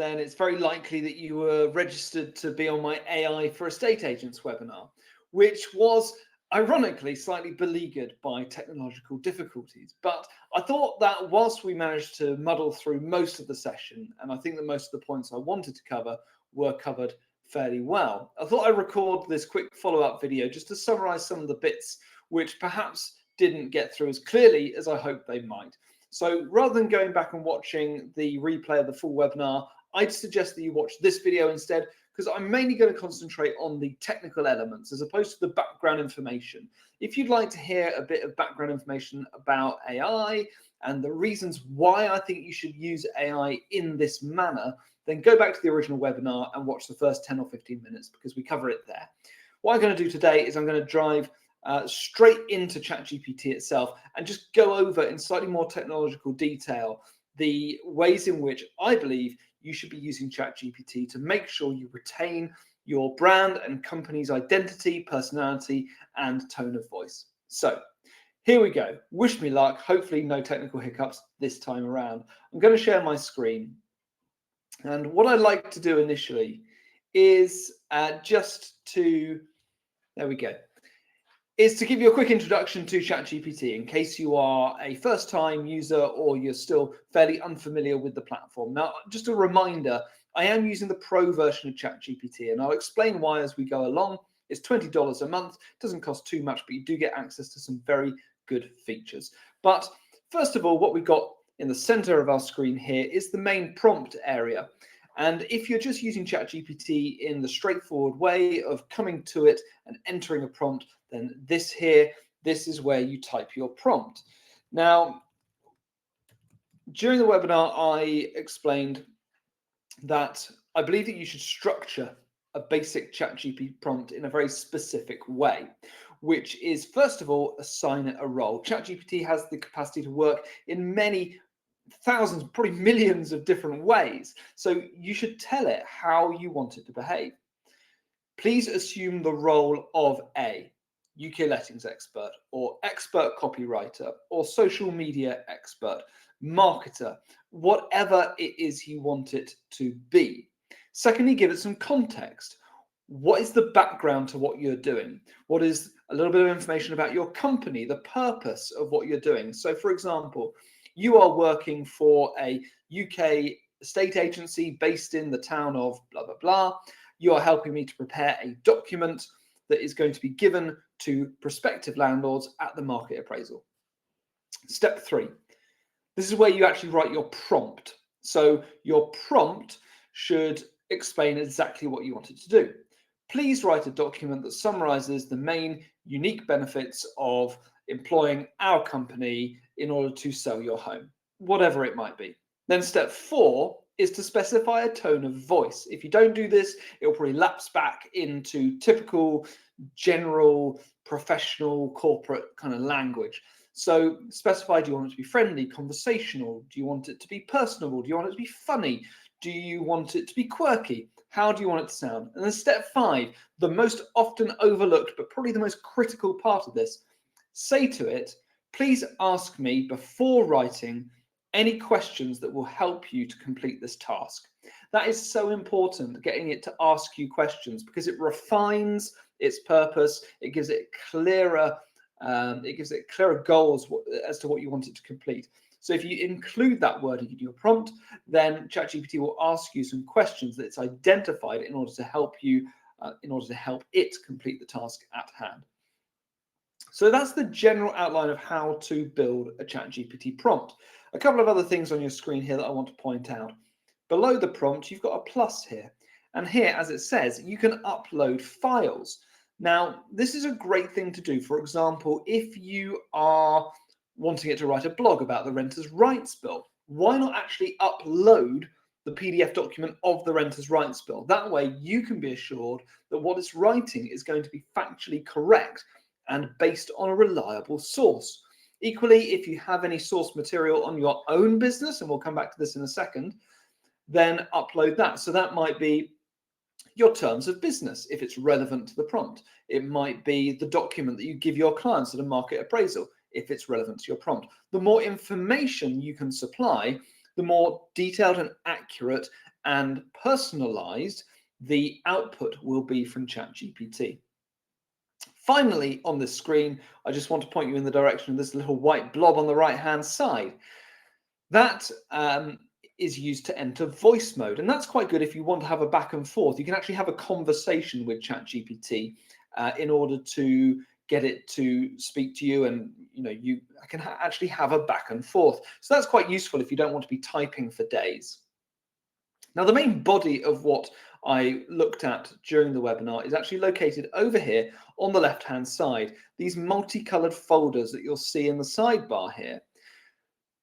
then it's very likely that you were registered to be on my AI for estate agents webinar, which was ironically slightly beleaguered by technological difficulties. But I thought that whilst we managed to muddle through most of the session, and I think that most of the points I wanted to cover were covered fairly well, I thought I'd record this quick follow-up video just to summarize some of the bits which perhaps didn't get through as clearly as I hoped they might. So rather than going back and watching the replay of the full webinar, I'd suggest that you watch this video instead, because I'm mainly going to concentrate on the technical elements as opposed to the background information. If you'd like to hear a bit of background information about AI and the reasons why I think you should use AI in this manner, then go back to the original webinar and watch the first 10 or 15 minutes because we cover it there. What I'm going to do today is I'm going to drive straight into ChatGPT itself and just go over in slightly more technological detail the ways in which I believe you should be using ChatGPT to make sure you retain your brand and company's identity, personality, and tone of voice. So here we go. Wish me luck. Hopefully no technical hiccups this time around. I'm going to share my screen. And what I'd like to do initially is there we go, is to give you a quick introduction to ChatGPT in case you are a first-time user or you're still fairly unfamiliar with the platform. Now, just a reminder, I am using the pro version of ChatGPT, and I'll explain why as we go along. It's $20 a month, doesn't cost too much, but you do get access to some very good features. But first of all, what we've got in the center of our screen here is the main prompt area. And if you're just using ChatGPT in the straightforward way of coming to it and entering a prompt, then this is where you type your prompt. Now, during the webinar, I explained that I believe that you should structure a basic ChatGPT prompt in a very specific way, which is, first of all, assign it a role. ChatGPT has the capacity to work in many thousands, probably millions of different ways. So you should tell it how you want it to behave. Please assume the role of a UK lettings expert or expert copywriter or social media expert, marketer, whatever it is you want it to be. Secondly, give it some context. What is the background to what you're doing? What is a little bit of information about your company, the purpose of what you're doing? So for example, you are working for a UK estate agency based in the town of blah, blah, blah. You are helping me to prepare a document that is going to be given to prospective landlords at the market appraisal. Step 3. This is where you actually write your prompt. So your prompt should explain exactly what you want it to do. Please write a document that summarizes the main unique benefits of employing our company in order to sell your home, whatever it might be. Then step 4 is to specify a tone of voice. If you don't do this, it will probably lapse back into typical, general, professional, corporate kind of language. So specify, do you want it to be friendly, conversational? Do you want it to be personable? Do you want it to be funny? Do you want it to be quirky? How do you want it to sound? And then step 5, the most often overlooked, but probably the most critical part of this, say to it, please ask me before writing any questions that will help you to complete this task. That is so important, getting it to ask you questions, because it refines its purpose. It gives it clearer goals as to what you want it to complete. So if you include that wording in your prompt, then ChatGPT will ask you some questions that it's identified in order to help you, help it complete the task at hand. So that's the general outline of how to build a ChatGPT prompt. A couple of other things on your screen here that I want to point out. Below the prompt, you've got a plus here. And here, as it says, you can upload files. Now, this is a great thing to do. For example, if you are wanting it to write a blog about the Renters' Rights Bill, why not actually upload the PDF document of the Renters' Rights Bill? That way you can be assured that what it's writing is going to be factually correct and based on a reliable source. Equally, if you have any source material on your own business, and we'll come back to this in a second, then upload that. So that might be your terms of business, if it's relevant to the prompt. It might be the document that you give your clients at a market appraisal, if it's relevant to your prompt. The more information you can supply, the more detailed and accurate and personalized the output will be from ChatGPT. Finally, on this screen, I just want to point you in the direction of this little white blob on the right-hand side. That is used to enter voice mode, and that's quite good if you want to have a back and forth. You can actually have a conversation with ChatGPT in order to get it to speak to you, and you can actually have a back and forth. So that's quite useful if you don't want to be typing for days. Now, the main body of what I looked at during the webinar is actually located over here on the left-hand side, these multicolored folders that you'll see in the sidebar here.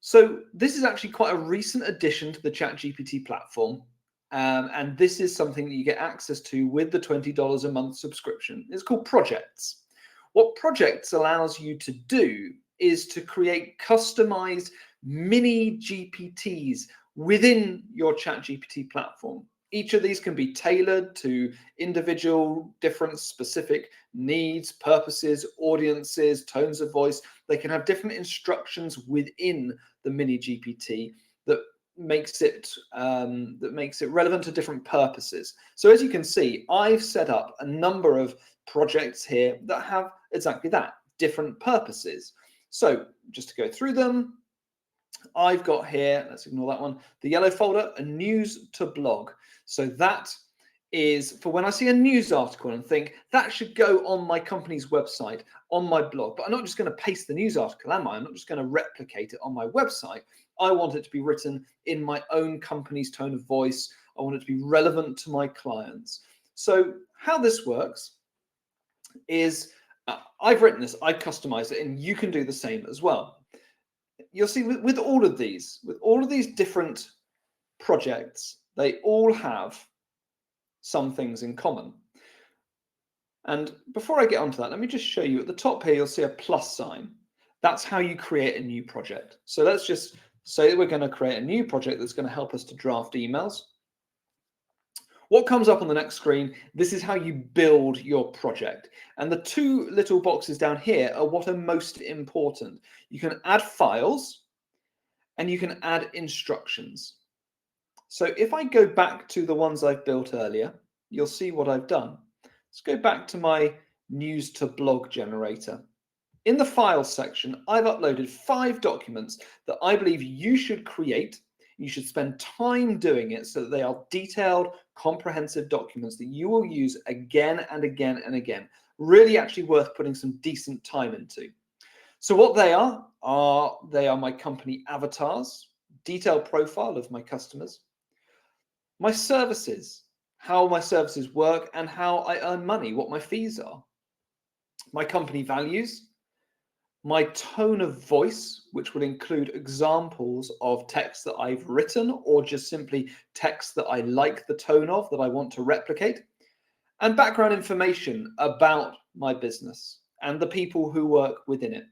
So this is actually quite a recent addition to the ChatGPT platform. And this is something that you get access to with the $20 a month subscription. It's called Projects. What Projects allows you to do is to create customized mini GPTs within your ChatGPT platform. Each of these can be tailored to individual, different, specific needs, purposes, audiences, tones of voice. They can have different instructions within the mini GPT that makes it relevant to different purposes. So as you can see, I've set up a number of projects here that have exactly that, different purposes. So just to go through them, I've got here, let's ignore that one, the yellow folder, a news to blog. So that is for when I see a news article and think that should go on my company's website, on my blog. But I'm not just going to paste the news article, am I? I'm not just going to replicate it on my website. I want it to be written in my own company's tone of voice. I want it to be relevant to my clients. So how this works is I've written this, I customize it, and you can do the same as well. You'll see with all of these different projects, they all have some things in common. And before I get onto that, let me just show you at the top here, you'll see a plus sign. That's how you create a new project. So let's just say that we're going to create a new project that's going to help us to draft emails. What comes up on the next screen, this is how you build your project. And the two little boxes down here are what are most important. You can add files and you can add instructions. So if I go back to the ones I've built earlier, you'll see what I've done. Let's go back to my news to blog generator. In the files section, I've uploaded 5 documents that I believe you should create. You should spend time doing it so that they are detailed, comprehensive documents that you will use again and again and again. Really actually worth putting some decent time into. So what they are my company avatars, detailed profile of my customers, my services, how my services work and how I earn money, what my fees are, my company values, my tone of voice, which will include examples of text that I've written or just simply text that I like the tone of, that I want to replicate, and background information about my business and the people who work within it.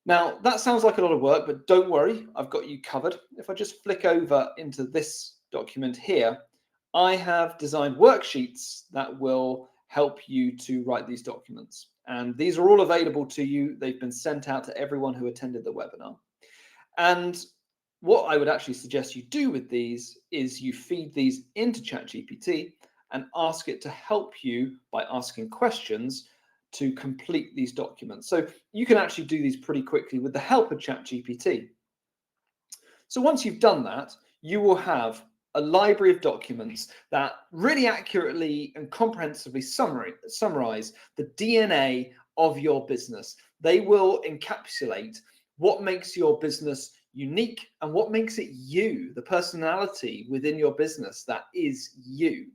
Now, that sounds like a lot of work, but don't worry, I've got you covered. If I just flick over into this document here, I have designed worksheets that will help you to write these documents. And these are all available to you. They've been sent out to everyone who attended the webinar. And what I would actually suggest you do with these is you feed these into ChatGPT and ask it to help you by asking questions to complete these documents. So you can actually do these pretty quickly with the help of ChatGPT. So once you've done that, you will have a library of documents that really accurately and comprehensively summarize the DNA of your business. They will encapsulate what makes your business unique and what makes it you, the personality within your business that is you.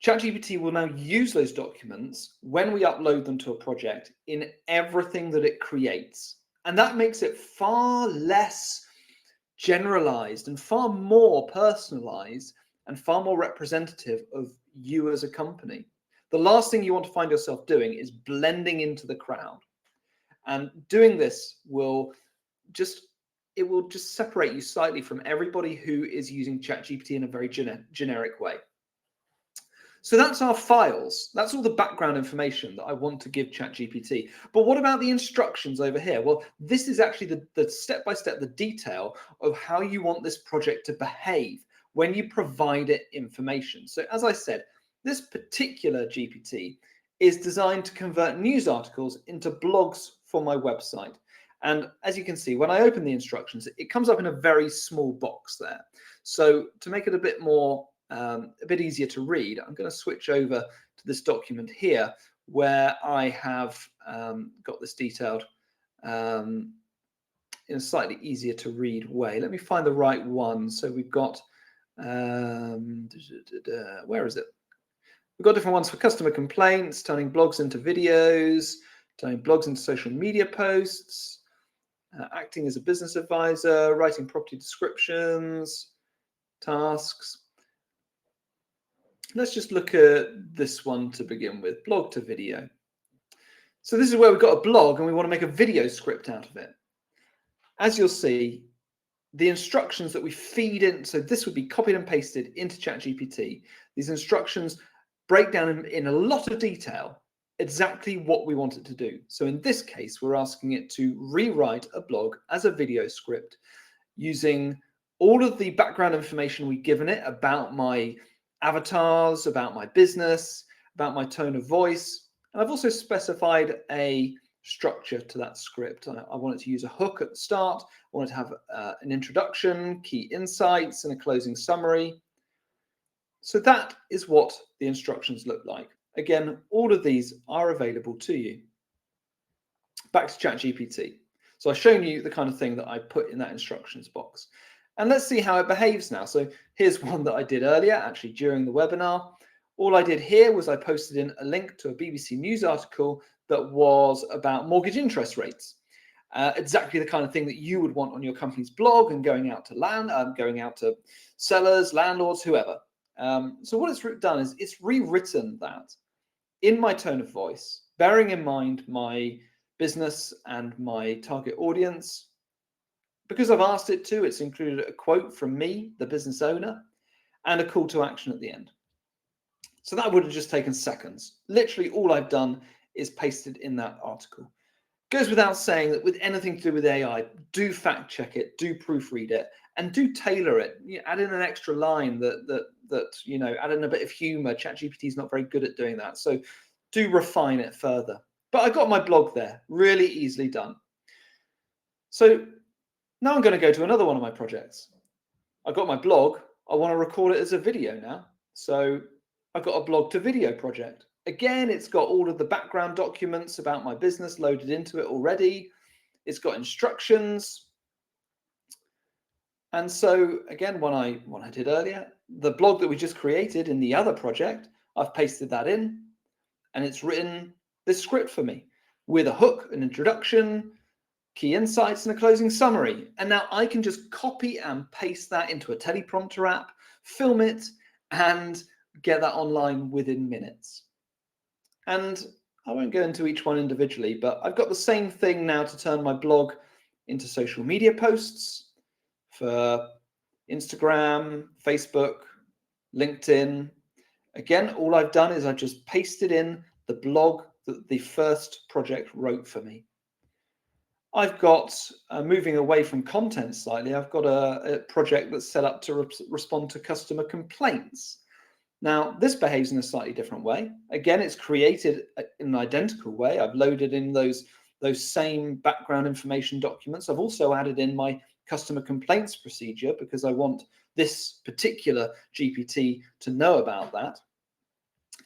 ChatGPT will now use those documents when we upload them to a project in everything that it creates. And that makes it far less generalized and far more personalized and far more representative of you as a company. The last thing you want to find yourself doing is blending into the crowd. And doing this will just separate you slightly from everybody who is using ChatGPT in a very generic way. So that's our files. That's all the background information that I want to give ChatGPT. But what about the instructions over here? Well, this is actually the step-by-step, the detail of how you want this project to behave when you provide it information. So as I said, this particular GPT is designed to convert news articles into blogs for my website. And as you can see, when I open the instructions, it comes up in a very small box there. So to make it a bit more a bit easier to read, I'm going to switch over to this document here where I have got this detailed in a slightly easier to read way. Let me find the right one. So we've got, where is it? We've got different ones for customer complaints, turning blogs into videos, turning blogs into social media posts, acting as a business advisor, writing property descriptions, tasks. Let's just look at this one to begin with, blog to video. So this is where we've got a blog and we want to make a video script out of it. As you'll see, the instructions that we feed in, so this would be copied and pasted into ChatGPT. These instructions break down in a lot of detail exactly what we want it to do. So in this case, we're asking it to rewrite a blog as a video script using all of the background information we've given it about my avatars, about my business, about my tone of voice. And I've also specified a structure to that script. I want it to use a hook at the start. I want it to have an introduction, key insights, and a closing summary. So that is what the instructions look like. Again, all of these are available to you. Back to ChatGPT. So I've shown you the kind of thing that I put in that instructions box. And let's see how it behaves now. So here's one that I did earlier, actually during the webinar. All I did here was I posted in a link to a BBC News article that was about mortgage interest rates. Exactly the kind of thing that you would want on your company's blog and going out to sellers, landlords, whoever. So what it's done is it's rewritten that in my tone of voice, bearing in mind my business and my target audience. Because I've asked it to, it's included a quote from me, the business owner, and a call to action at the end. So that would have just taken seconds. Literally all I've done is pasted in that article. Goes without saying that with anything to do with AI, do fact check it, do proofread it, and do tailor it. Add in an extra line add in a bit of humor. ChatGPT is not very good at doing that. So do refine it further. But I got my blog there, really easily done. So now I'm going to go to another one of my projects. I've got my blog. I want to record it as a video now. So I've got a blog to video project. Again, it's got all of the background documents about my business loaded into it already. It's got instructions. And so again, when I did earlier, the blog that we just created in the other project, I've pasted that in and it's written this script for me with a hook, an introduction, key insights, and a closing summary. And now I can just copy and paste that into a teleprompter app, film it, and get that online within minutes. And I won't go into each one individually, but I've got the same thing now to turn my blog into social media posts for Instagram, Facebook, LinkedIn. Again, all I've done is I've just pasted in the blog that the first project wrote for me. I've got, moving away from content slightly, I've got a project that's set up to respond to customer complaints. Now, this behaves in a slightly different way. Again, it's created in an identical way. I've loaded in those same background information documents. I've also added in my customer complaints procedure because I want this particular GPT to know about that.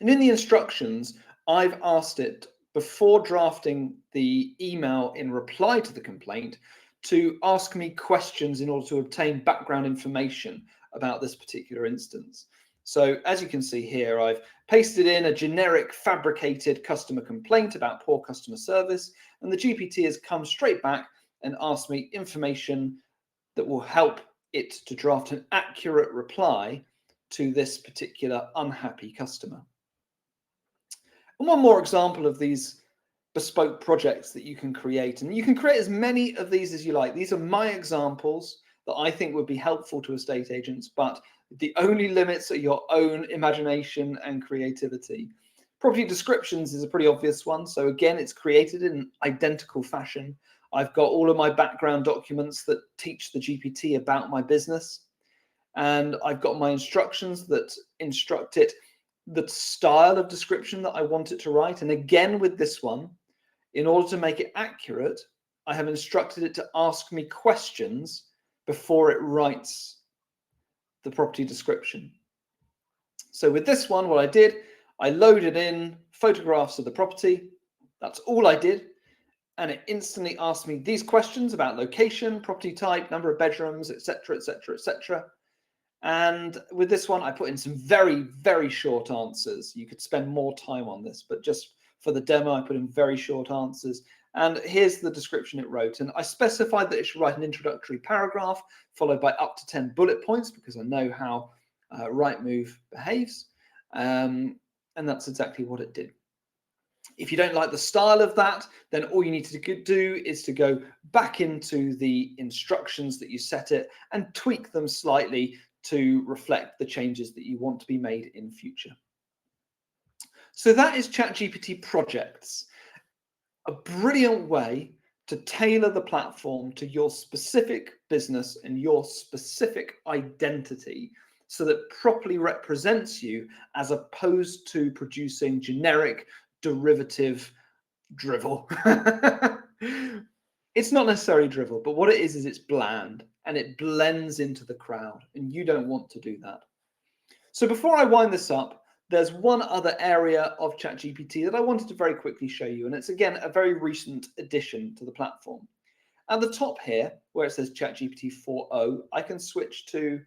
And in the instructions, I've asked it, before drafting the email in reply to the complaint, to ask me questions in order to obtain background information about this particular instance. So as you can see here, I've pasted in a generic fabricated customer complaint about poor customer service, and the GPT has come straight back and asked me information that will help it to draft an accurate reply to this particular unhappy customer. And one more example of these bespoke projects that you can create, and you can create as many of these as you like. These are my examples that I think would be helpful to estate agents, but The only limits are your own imagination and creativity. Property descriptions is a pretty obvious one. So again, it's created in identical fashion. I've got all of my background documents that teach the GPT about my business. And I've got my instructions that instruct it the style of description that I want it to write. And again, with this one, in order to make it accurate, I have instructed it to ask me questions before it writes the property description. So with this one, what I did, I loaded in photographs of the property. That's all I did. And it instantly asked me these questions about location, property type, number of bedrooms, etc., etc., etc. And with this one, I put in some very, very short answers. You could spend more time on this, but just for the demo, I put in very short answers. And here's the description it wrote. And I specified that it should write an introductory paragraph followed by up to 10 bullet points because I know how Rightmove behaves. And that's exactly what it did. If you don't like the style of that, then all you need to do is to go back into the instructions that you set it and tweak them slightly to reflect the changes that you want to be made in future. So that is ChatGPT Projects, a brilliant way to tailor the platform to your specific business and your specific identity so that it properly represents you as opposed to producing generic derivative drivel. It's not necessarily drivel, but what it is it's bland and it blends into the crowd, and you don't want to do that. So before I wind this up, there's one other area of ChatGPT that I wanted to very quickly show you, and it's again a very recent addition to the platform. At the top here, where it says ChatGPT 4.0, I can switch to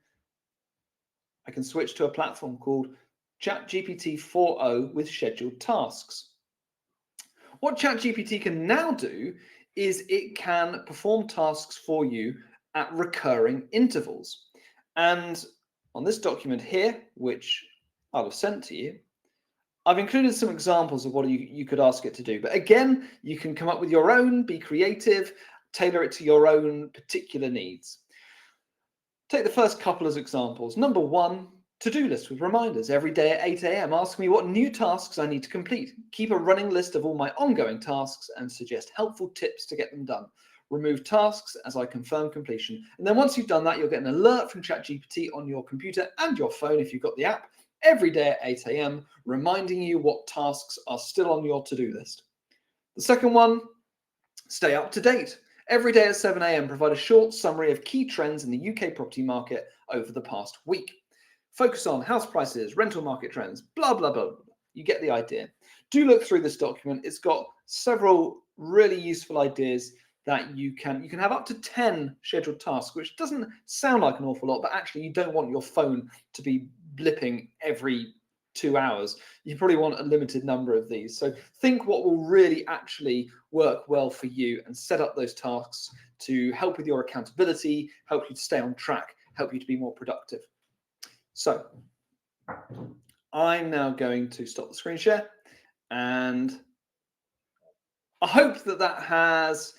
a platform called ChatGPT 4.0 with scheduled tasks. What ChatGPT can now do is it can perform tasks for you at recurring intervals. And on this document here, which I'll have sent to you, I've included some examples of what you could ask it to do. But again, you can come up with your own, be creative, tailor it to your own particular needs. Take the first couple as examples. Number one, to-do list with reminders every day at 8 a.m. Ask me what new tasks I need to complete. Keep a running list of all my ongoing tasks and suggest helpful tips to get them done. Remove tasks as I confirm completion. And then once you've done that, you'll get an alert from ChatGPT on your computer and your phone if you've got the app every day at 8 a.m., reminding you what tasks are still on your to-do list. The second one, stay up to date. Every day at 7 a.m., provide a short summary of key trends in the UK property market over the past week. Focus on house prices, rental market trends, blah, blah, blah. You get the idea. Do look through this document. It's got several really useful ideas that you can have up to 10 scheduled tasks, which doesn't sound like an awful lot, but actually you don't want your phone to be blipping every 2 hours. You probably want a limited number of these. So think what will really actually work well for you and set up those tasks to help with your accountability, help you to stay on track, help you to be more productive. So I'm now going to stop the screen share, and I hope that has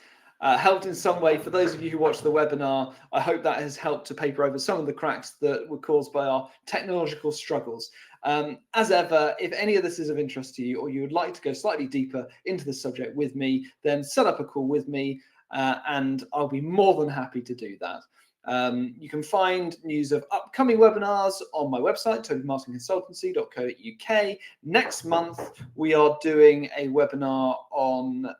helped in some way. For those of you who watched the webinar, I hope that has helped to paper over some of the cracks that were caused by our technological struggles. As ever, if any of this is of interest to you or you would like to go slightly deeper into the subject with me, then set up a call with me and I'll be more than happy to do that. You can find news of upcoming webinars on my website, tobymarketingconsultancy.co.uk. Next month, we are doing a webinar on,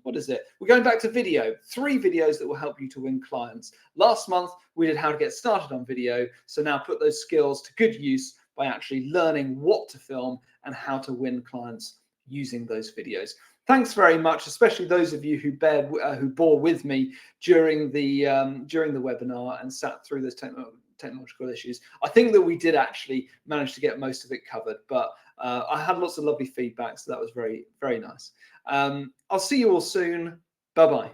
what is it? We're going back to video, 3 videos that will help you to win clients. Last month, we did how to get started on video. So now put those skills to good use by actually learning what to film and how to win clients using those videos. Thanks very much, especially those of you who bore with me during the webinar and sat through those technological issues. I think that we did actually manage to get most of it covered, but I had lots of lovely feedback, so that was very, very nice. I'll see you all soon. Bye-bye.